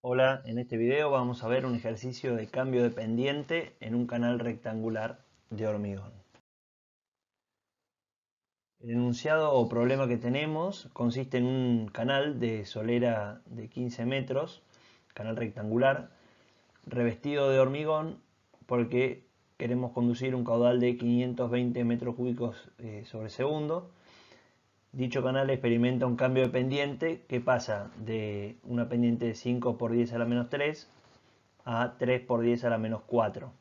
Hola, en este video vamos a ver un ejercicio de cambio de pendiente en un canal rectangular de hormigón. El enunciado o problema que tenemos consiste en un canal de solera de 15 metros, canal rectangular, revestido de hormigón porque queremos conducir un caudal de 520 metros cúbicos sobre segundo. Dicho canal experimenta un cambio de pendiente que pasa de una pendiente de 5 por 10 a la menos 3 a 3 por 10 a la menos 4.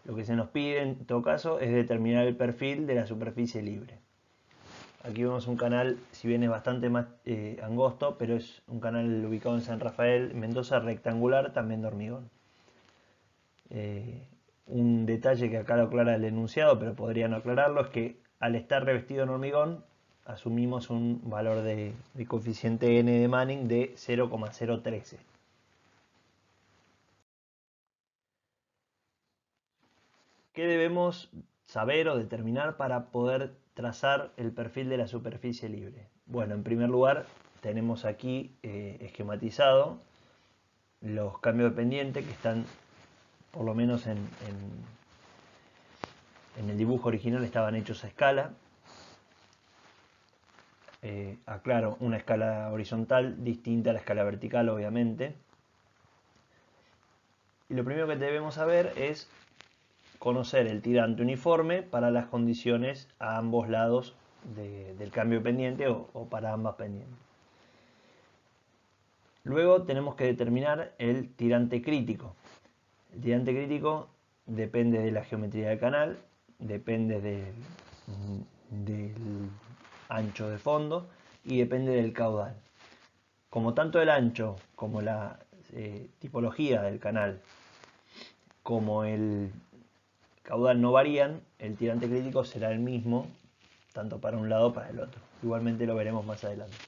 Lo que se nos pide en todo caso es determinar el perfil de la superficie libre. Aquí vemos un canal, si bien es bastante más angosto, pero es un canal ubicado en San Rafael, Mendoza, rectangular, también de hormigón. Un detalle que acá lo aclara el enunciado, pero podría no aclararlo, es que al estar revestido en hormigón, asumimos un valor de coeficiente n de Manning de 0,013. ¿Qué debemos saber o determinar para poder trazar el perfil de la superficie libre? Bueno, en primer lugar tenemos aquí esquematizado los cambios de pendiente que están, por lo menos en el dibujo original, estaban hechos a escala. Aclaro, una escala horizontal distinta a la escala vertical, obviamente. Y lo primero que debemos saber es conocer el tirante uniforme para las condiciones a ambos lados del cambio de pendiente o para ambas pendientes. Luego tenemos que determinar el tirante crítico. El tirante crítico depende de la geometría del canal, depende del ancho de fondo y depende del caudal. Como tanto el ancho como la tipología del canal como el caudal no varían, el tirante crítico será el mismo tanto para un lado como para el otro. Igualmente lo veremos más adelante.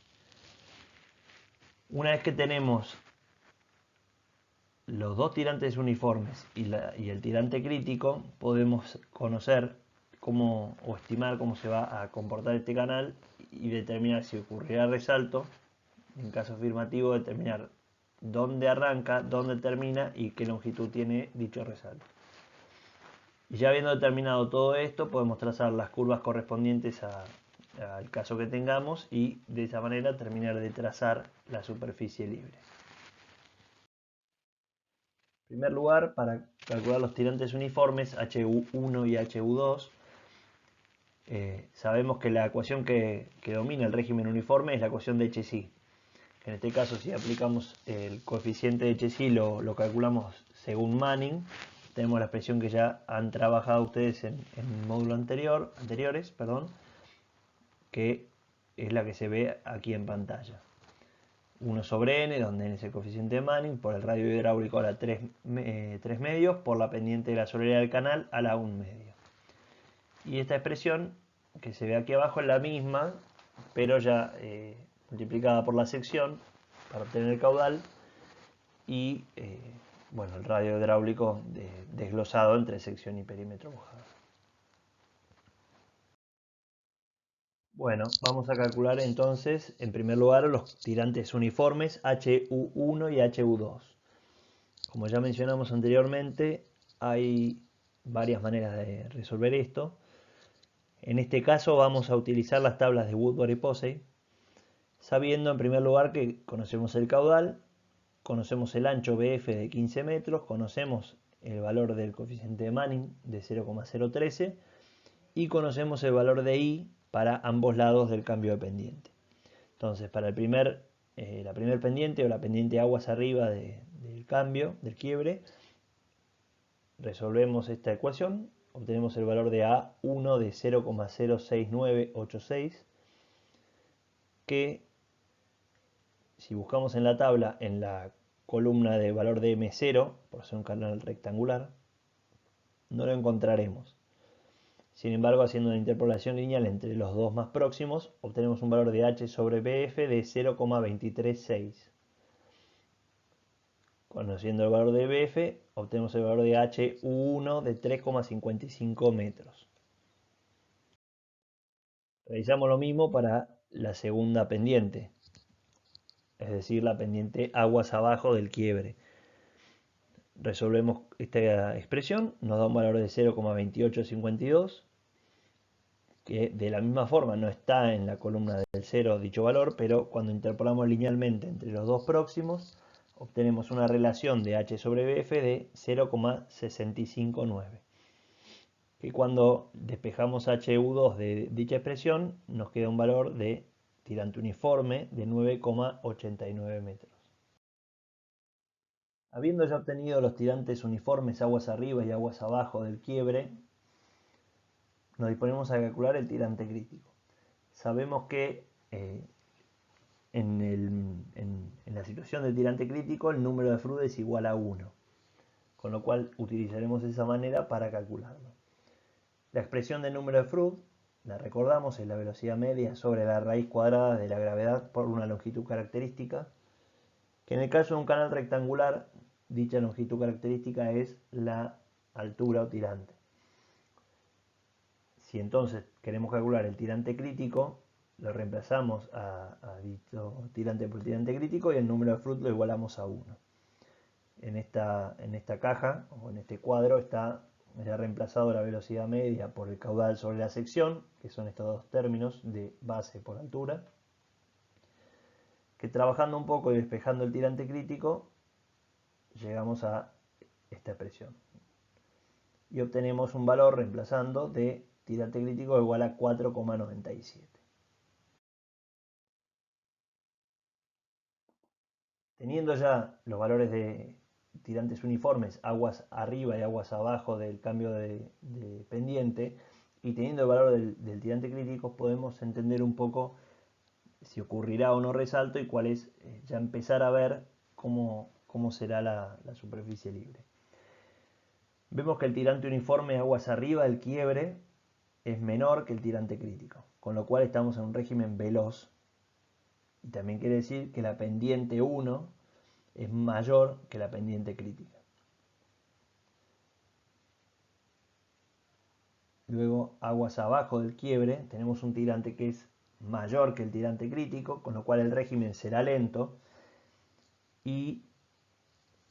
Una vez que tenemos los dos tirantes uniformes y el tirante crítico, podemos conocer cómo o estimar cómo se va a comportar este canal y determinar si ocurrirá resalto. En caso afirmativo, determinar dónde arranca, dónde termina y qué longitud tiene dicho resalto. Y ya habiendo determinado todo esto, podemos trazar las curvas correspondientes al caso que tengamos y de esa manera terminar de trazar la superficie libre. En primer lugar, para calcular los tirantes uniformes HU1 y HU2, sabemos que la ecuación que domina el régimen uniforme es la ecuación de HSI. En este caso, si aplicamos el coeficiente de HSI, lo calculamos según Manning. Tenemos la expresión que ya han trabajado ustedes en el módulo anteriores, que es la que se ve aquí en pantalla. 1 sobre n, donde n es el coeficiente de Manning, por el radio hidráulico a la 3 medios, por la pendiente de la solera del canal a la 1 medio. Y esta expresión que se ve aquí abajo es la misma, pero ya multiplicada por la sección para obtener el caudal y bueno, el radio hidráulico desglosado entre sección y perímetro mojado. Bueno, vamos a calcular entonces, en primer lugar, los tirantes uniformes HU1 y HU2. Como ya mencionamos anteriormente, hay varias maneras de resolver esto. En este caso vamos a utilizar las tablas de Woodward y Posey, sabiendo en primer lugar que conocemos el caudal, conocemos el ancho BF de 15 metros, conocemos el valor del coeficiente de Manning de 0,013 y conocemos el valor de I para ambos lados del cambio de pendiente. Entonces, para la primer pendiente o la pendiente aguas arriba del cambio, del quiebre, resolvemos esta ecuación, obtenemos el valor de A1 de 0,06986, que si buscamos en la tabla, en la columna de valor de M0, por ser un canal rectangular, no lo encontraremos. Sin embargo, haciendo una interpolación lineal entre los dos más próximos, obtenemos un valor de H sobre BF de 0,236. Conociendo el valor de BF, obtenemos el valor de HU1 de 3,55 metros. Realizamos lo mismo para la segunda pendiente. es decir, la pendiente aguas abajo del quiebre. Resolvemos esta expresión, nos da un valor de 0,2852, que de la misma forma no está en la columna del 0 dicho valor, pero cuando interpolamos linealmente entre los dos próximos, obtenemos una relación de h sobre bf de 0,659, que cuando despejamos HU2 de dicha expresión, nos queda un valor de tirante uniforme de 9,89 metros. Habiendo ya obtenido los tirantes uniformes aguas arriba y aguas abajo del quiebre, nos disponemos a calcular el tirante crítico. Sabemos que en la situación del tirante crítico el número de Froude es igual a 1, con lo cual utilizaremos esa manera para calcularlo. La expresión del número de Froude, la recordamos, es la velocidad media sobre la raíz cuadrada de la gravedad por una longitud característica, que en el caso de un canal rectangular, dicha longitud característica es la altura o tirante. Si entonces queremos calcular el tirante crítico, lo reemplazamos a dicho tirante por tirante crítico y el número de Froude lo igualamos a 1. En esta caja o en este cuadro está ya reemplazado la velocidad media por el caudal sobre la sección, que son estos dos términos de base por altura, que trabajando un poco y despejando el tirante crítico, llegamos a esta expresión. Y obtenemos un valor reemplazando de tirante crítico igual a 4,97. Teniendo ya los valores de tirantes uniformes, aguas arriba y aguas abajo del cambio de pendiente, y teniendo el valor del tirante crítico, podemos entender un poco si ocurrirá o no resalto y cuál es, ya empezar a ver cómo será la superficie libre. Vemos que el tirante uniforme aguas arriba del quiebre es menor que el tirante crítico, con lo cual estamos en un régimen veloz. Y también quiere decir que la pendiente 1 es mayor que la pendiente crítica. Luego, aguas abajo del quiebre, tenemos un tirante que es mayor que el tirante crítico, con lo cual el régimen será lento. Y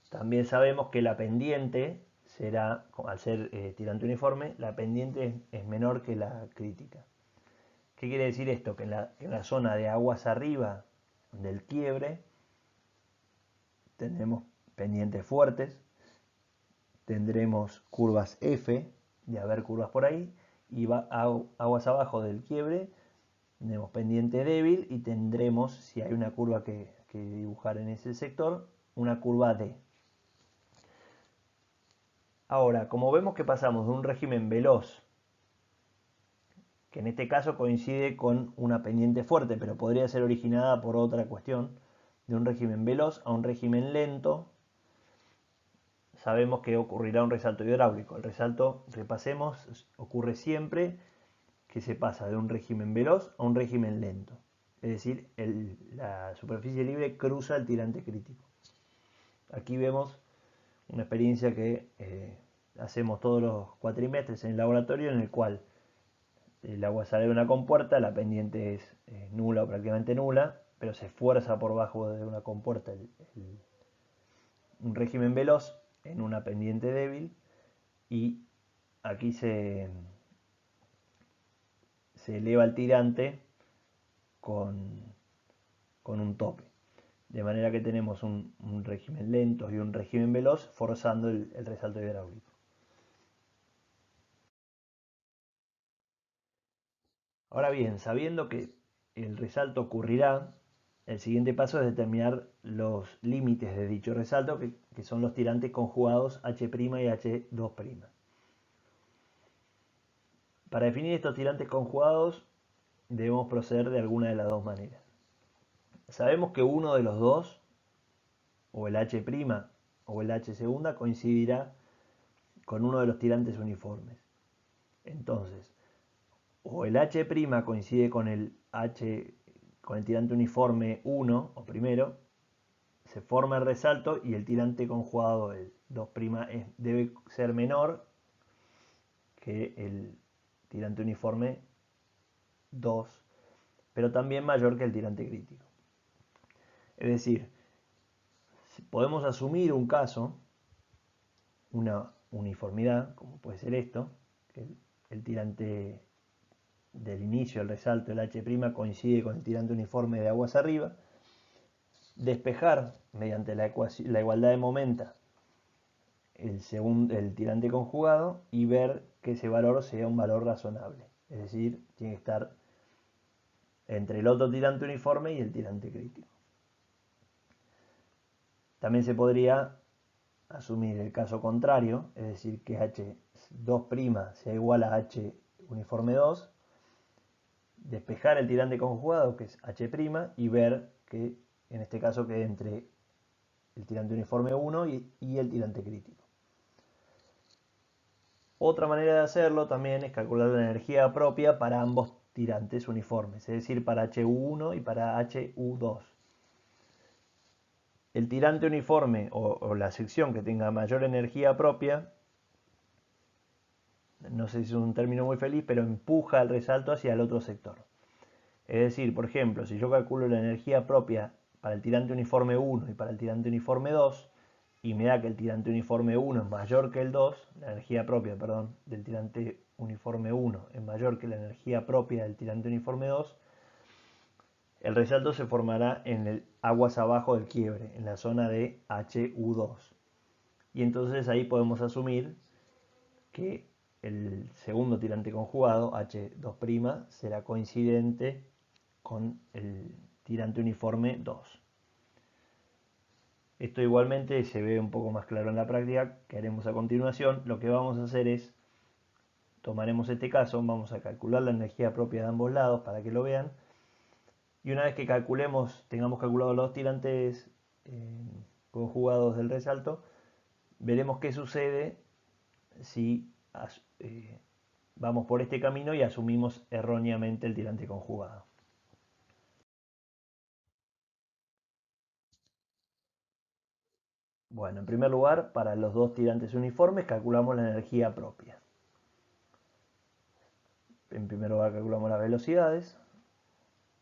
también sabemos que la pendiente será, al ser tirante uniforme, la pendiente es menor que la crítica. ¿Qué quiere decir esto? Que en la zona de aguas arriba del quiebre tendremos pendientes fuertes, tendremos curvas F, de haber curvas por ahí, y aguas abajo del quiebre tendremos pendiente débil y tendremos, si hay una curva que dibujar en ese sector, una curva D. Ahora, como vemos que pasamos de un régimen veloz, que en este caso coincide con una pendiente fuerte, pero podría ser originada por otra cuestión, de un régimen veloz a un régimen lento, sabemos que ocurrirá un resalto hidráulico. El resalto, repasemos, ocurre siempre que se pasa de un régimen veloz a un régimen lento. Es decir, la superficie libre cruza el tirante crítico. Aquí vemos una experiencia que hacemos todos los cuatrimestres en el laboratorio, en el cual el agua sale de una compuerta, la pendiente es nula o prácticamente nula, pero se esfuerza por bajo de una compuerta un régimen veloz en una pendiente débil, y aquí se eleva el tirante con un tope. De manera que tenemos un régimen lento y un régimen veloz forzando el resalto hidráulico. Ahora bien, sabiendo que el resalto ocurrirá, el siguiente paso es determinar los límites de dicho resalto, que son los tirantes conjugados H' y H2'. Para definir estos tirantes conjugados debemos proceder de alguna de las dos maneras. Sabemos que uno de los dos, o el H' o el H segunda, coincidirá con uno de los tirantes uniformes. Entonces, o el H' coincide con el tirante uniforme 1 o primero, se forma el resalto y el tirante conjugado, el 2', debe ser menor que el tirante uniforme 2, pero también mayor que el tirante crítico. Es decir, podemos asumir un caso, una uniformidad, como puede ser esto, que el tirante del inicio, el resalto, el H' coincide con el tirante uniforme de aguas arriba, despejar mediante la igualdad de momenta el tirante conjugado y ver que ese valor sea un valor razonable. Es decir, tiene que estar entre el otro tirante uniforme y el tirante crítico. También se podría asumir el caso contrario, es decir, que H2' sea igual a H uniforme 2, despejar el tirante conjugado, que es H', y ver que en este caso quede entre el tirante uniforme 1 y el tirante crítico. Otra manera de hacerlo también es calcular la energía propia para ambos tirantes uniformes, es decir, para HU1 y para HU2. El tirante uniforme o la sección que tenga mayor energía propia, no sé si es un término muy feliz, pero empuja el resalto hacia el otro sector. Es decir, por ejemplo, si yo calculo la energía propia para el tirante uniforme 1 y para el tirante uniforme 2, y me da que el tirante uniforme 1 es mayor que el 2, la energía propia, perdón, del tirante uniforme 1 es mayor que la energía propia del tirante uniforme 2, el resalto se formará en el aguas abajo del quiebre, en la zona de HU2. Y entonces ahí podemos asumir que el segundo tirante conjugado, H2', será coincidente con el tirante uniforme 2. Esto igualmente se ve un poco más claro en la práctica que haremos a continuación. Lo que vamos a hacer es, tomaremos este caso, vamos a calcular la energía propia de ambos lados para que lo vean. Y una vez que tengamos calculados los tirantes conjugados del resalto, veremos qué sucede si vamos por este camino y asumimos erróneamente el tirante conjugado. Bueno, en primer lugar, para los dos tirantes uniformes calculamos la energía propia. En primer lugar calculamos las velocidades,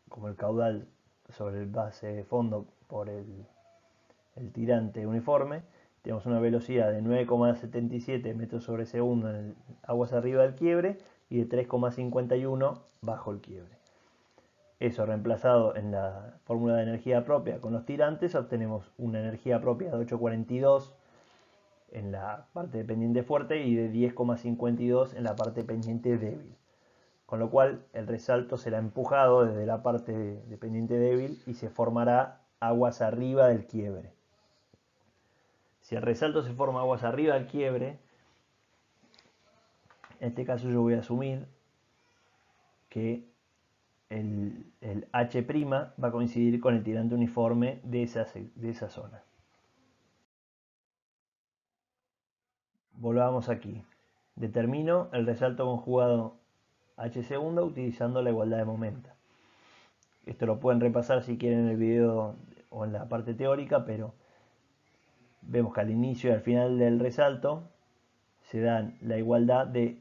como el caudal sobre el base de fondo por el tirante uniforme. Tenemos una velocidad de 9,77 metros sobre segundo en aguas arriba del quiebre y de 3,51 bajo el quiebre. Eso reemplazado en la fórmula de energía propia con los tirantes, obtenemos una energía propia de 8,42 en la parte de pendiente fuerte y de 10,52 en la parte pendiente débil. Con lo cual el resalto será empujado desde la parte de pendiente débil y se formará aguas arriba del quiebre. Si el resalto se forma aguas arriba del quiebre, en este caso yo voy a asumir que el H' va a coincidir con el tirante uniforme de esa zona. Volvamos aquí. Determino el resalto conjugado H segundo utilizando la igualdad de momenta. Esto lo pueden repasar si quieren en el video o en la parte teórica, pero vemos que al inicio y al final del resalto se dan la igualdad de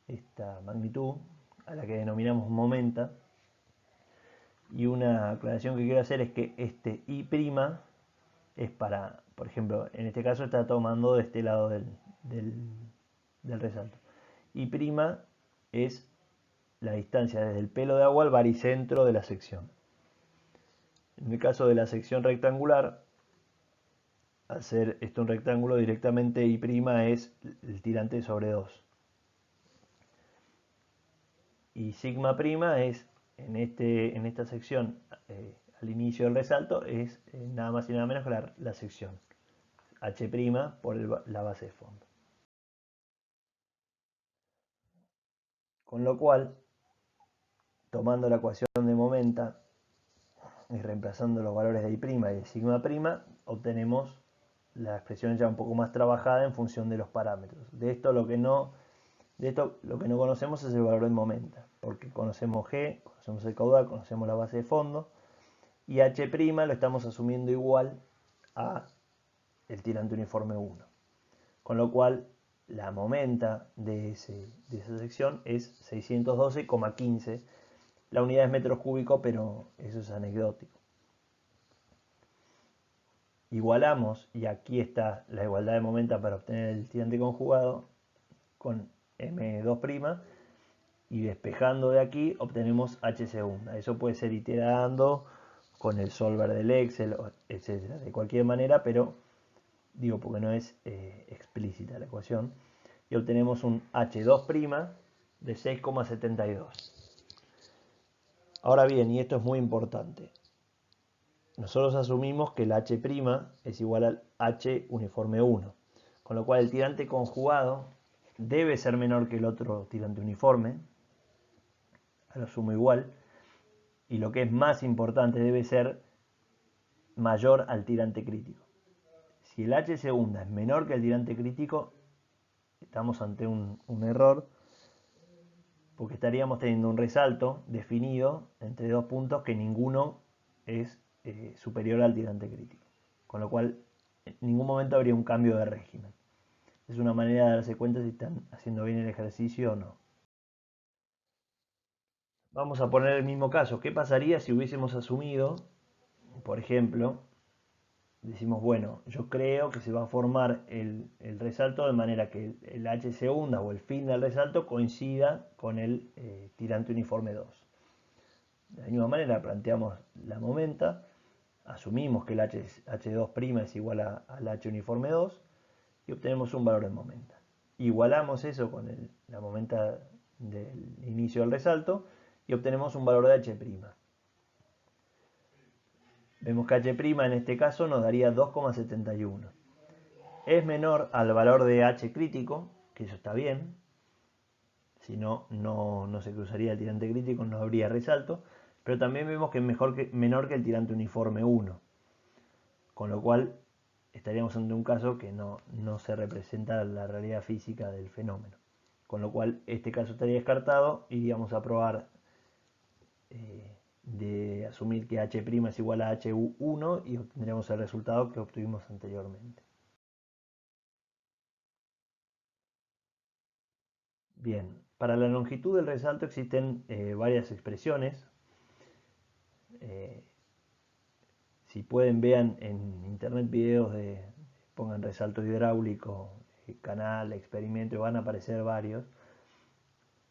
esta magnitud, a la que denominamos momenta. Y una aclaración que quiero hacer es que este I' es para, por ejemplo, en este caso está tomando de este lado del resalto. I' es la distancia desde el pelo de agua al baricentro de la sección. En el caso de la sección rectangular, al ser esto un rectángulo, directamente I' es el tirante sobre 2. Y sigma' es, en esta sección, al inicio del resalto, es nada más y nada menos que la sección. H' por la base de fondo. Con lo cual, tomando la ecuación de momenta y reemplazando los valores de I' y de sigma', obtenemos la expresión ya un poco más trabajada en función de los parámetros. De esto lo que no conocemos es el valor de momenta, porque conocemos G, conocemos el caudal, conocemos la base de fondo, y H' lo estamos asumiendo igual a el tirante uniforme 1. Con lo cual, la momenta de esa sección es 612,15. La unidad es metros cúbicos, pero eso es anecdótico. igualamos, y aquí está la igualdad de momenta para obtener el tirante conjugado, con M2', y despejando de aquí obtenemos H segunda. Eso puede ser iterando con el solver del Excel, etcétera, de cualquier manera, pero digo porque no es explícita la ecuación, y obtenemos un H2' de 6,72. Ahora bien, y esto es muy importante, nosotros asumimos que el H' es igual al H uniforme 1, con lo cual el tirante conjugado debe ser menor que el otro tirante uniforme, a lo sumo igual, y lo que es más importante, debe ser mayor al tirante crítico. Si el H segunda es menor que el tirante crítico, estamos ante un error, porque estaríamos teniendo un resalto definido entre dos puntos que ninguno es superior al tirante crítico, con lo cual en ningún momento habría un cambio de régimen. Es una manera de darse cuenta si están haciendo bien el ejercicio o no. Vamos a poner el mismo caso. ¿Qué pasaría si hubiésemos asumido, por ejemplo, decimos, bueno, yo creo que se va a formar el resalto de manera que el H segunda o el fin del resalto coincida con el tirante uniforme 2. De la misma manera planteamos la momenta, asumimos que el H2' es igual al H uniforme 2 y obtenemos un valor de momenta. Igualamos eso con la momenta del inicio del resalto y obtenemos un valor de H'. Vemos que H' en este caso nos daría 2,71. Es menor al valor de H crítico, que eso está bien. Si no, no se cruzaría el tirante crítico, no habría resalto. Pero también vemos que es menor que el tirante uniforme 1. Con lo cual estaríamos ante un caso que no se representa la realidad física del fenómeno. Con lo cual este caso estaría descartado. Iríamos a probar de asumir que H' es igual a HU1 y obtendremos el resultado que obtuvimos anteriormente. Bien, para la longitud del resalto existen varias expresiones. Si pueden, vean en internet videos pongan resalto hidráulico, canal, experimento, y van a aparecer varios.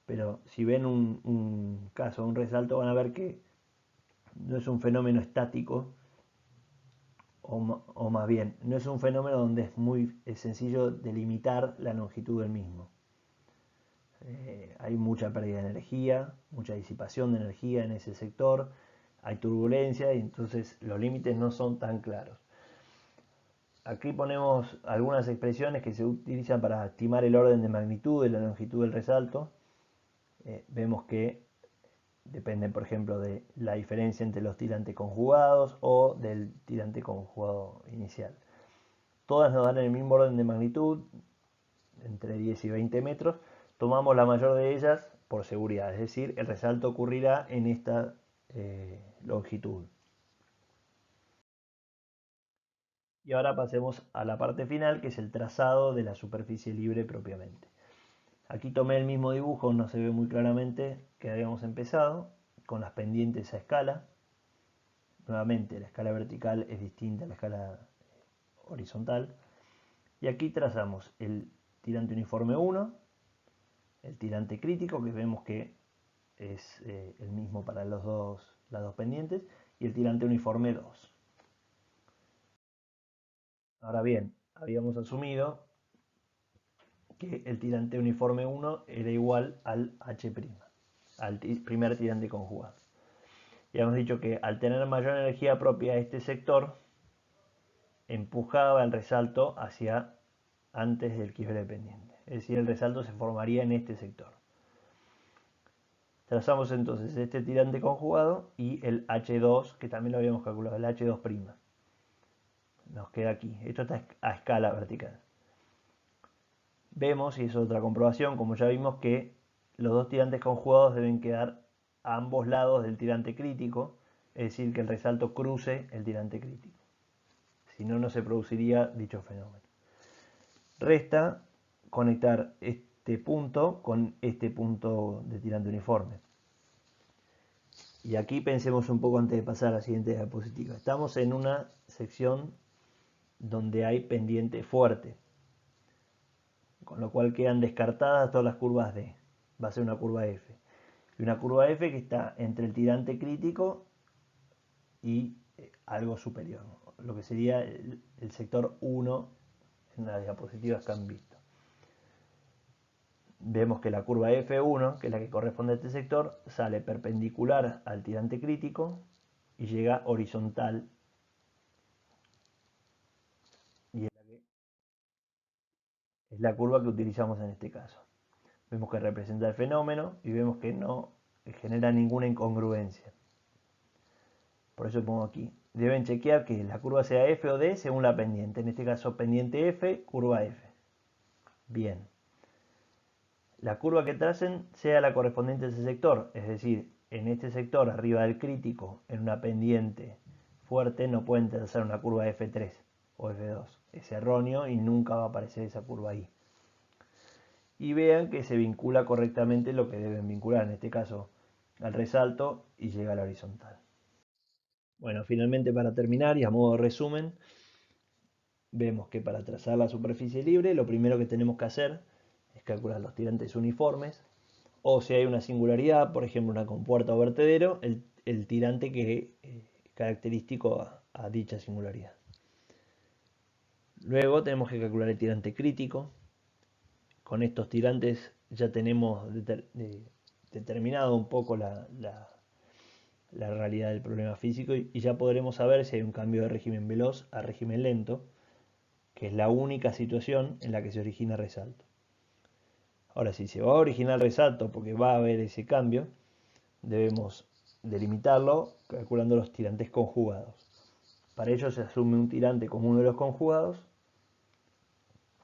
Pero si ven un caso, un resalto, van a ver que no es un fenómeno estático, o más bien, no es un fenómeno donde es muy sencillo delimitar la longitud del mismo. Hay mucha pérdida de energía, mucha disipación de energía en ese sector, hay turbulencia y entonces los límites no son tan claros. Aquí ponemos algunas expresiones que se utilizan para estimar el orden de magnitud de la longitud del resalto. Vemos que dependen, por ejemplo, de la diferencia entre los tirantes conjugados o del tirante conjugado inicial. Todas nos dan el mismo orden de magnitud, entre 10 y 20 metros. Tomamos la mayor de ellas por seguridad, es decir, el resalto ocurrirá en esta longitud. Y ahora pasemos a la parte final, que es el trazado de la superficie libre propiamente. Aquí tomé el mismo dibujo, no se ve muy claramente, que habíamos empezado, con las pendientes a escala. Nuevamente, la escala vertical es distinta a la escala horizontal. Y aquí trazamos el tirante uniforme 1, el tirante crítico, que vemos que es el mismo para las dos pendientes, y el tirante uniforme 2. Ahora bien, habíamos asumido que el tirante uniforme 1 era igual al H', al primer tirante conjugado. Y hemos dicho que al tener mayor energía propia este sector, empujaba el resalto hacia antes del quiebre pendiente. Es decir, el resalto se formaría en este sector. Trazamos entonces este tirante conjugado y el H2, que también lo habíamos calculado, el H2'. Nos queda aquí. Esto está a escala vertical. Vemos, y es otra comprobación, como ya vimos, que los dos tirantes conjugados deben quedar a ambos lados del tirante crítico, es decir, que el resalto cruce el tirante crítico. Si no, no se produciría dicho fenómeno. Resta conectar este punto con este punto de tirante uniforme. Y aquí pensemos un poco antes de pasar a la siguiente diapositiva. Estamos en una sección donde hay pendiente fuerte, con lo cual quedan descartadas todas las curvas D. Va a ser una curva F. Y una curva F que está entre el tirante crítico y algo superior, lo que sería el sector 1 en las diapositivas que han visto. Vemos que la curva F1, que es la que corresponde a este sector, sale perpendicular al tirante crítico y llega horizontal. Y es la curva que utilizamos en este caso. Vemos que representa el fenómeno y vemos que no genera ninguna incongruencia. Por eso pongo aquí. Deben chequear que la curva sea F o D según la pendiente. En este caso pendiente F, curva F. Bien. La curva que tracen sea la correspondiente a ese sector. Es decir, en este sector arriba del crítico, en una pendiente fuerte, no pueden trazar una curva F3 o F2. Es erróneo y nunca va a aparecer esa curva ahí. Y vean que se vincula correctamente lo que deben vincular. En este caso al resalto y llega a la horizontal. Bueno, finalmente para terminar y a modo de resumen, vemos que para trazar la superficie libre lo primero que tenemos que hacer es calcular los tirantes uniformes, o si hay una singularidad, por ejemplo una compuerta o vertedero, el tirante que es característico a dicha singularidad. Luego tenemos que calcular el tirante crítico. Con estos tirantes ya tenemos determinado un poco la realidad del problema físico y ya podremos saber si hay un cambio de régimen veloz a régimen lento, que es la única situación en la que se origina resalto. Ahora, si se va a originar resalto porque va a haber ese cambio, debemos delimitarlo calculando los tirantes conjugados. Para ello se asume un tirante como uno de los conjugados,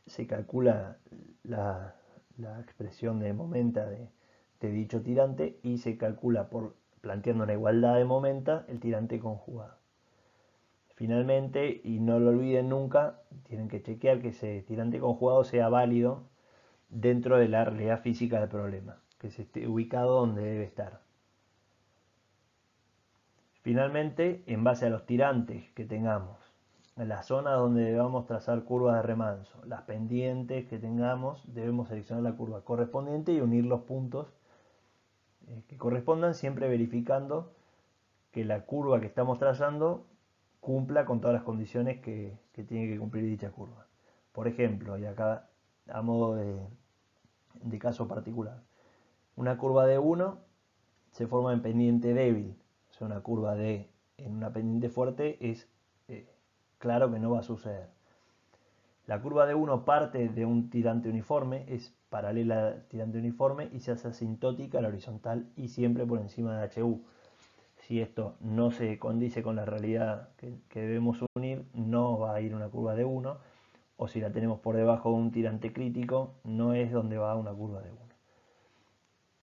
se calcula la expresión de momenta de dicho tirante y se calcula planteando una igualdad de momenta el tirante conjugado. Finalmente, y no lo olviden nunca, tienen que chequear que ese tirante conjugado sea válido dentro de la realidad física del problema, que se esté ubicado donde debe estar. Finalmente, en base a los tirantes que tengamos, en la zona donde debamos trazar curvas de remanso, las pendientes que tengamos, debemos seleccionar la curva correspondiente y unir los puntos que correspondan, siempre verificando que la curva que estamos trazando cumpla con todas las condiciones que tiene que cumplir dicha curva. Por ejemplo, y acá a modo de caso particular, una curva de 1 se forma en pendiente débil, o sea, una curva de en una pendiente fuerte es claro que no va a suceder. La curva de 1 parte de un tirante uniforme, es paralela al tirante uniforme y se hace asintótica a la horizontal y siempre por encima de HU. Si esto no se condice con la realidad que debemos unir, no va a ir una curva de 1, o si la tenemos por debajo de un tirante crítico, no es donde va una curva de 1.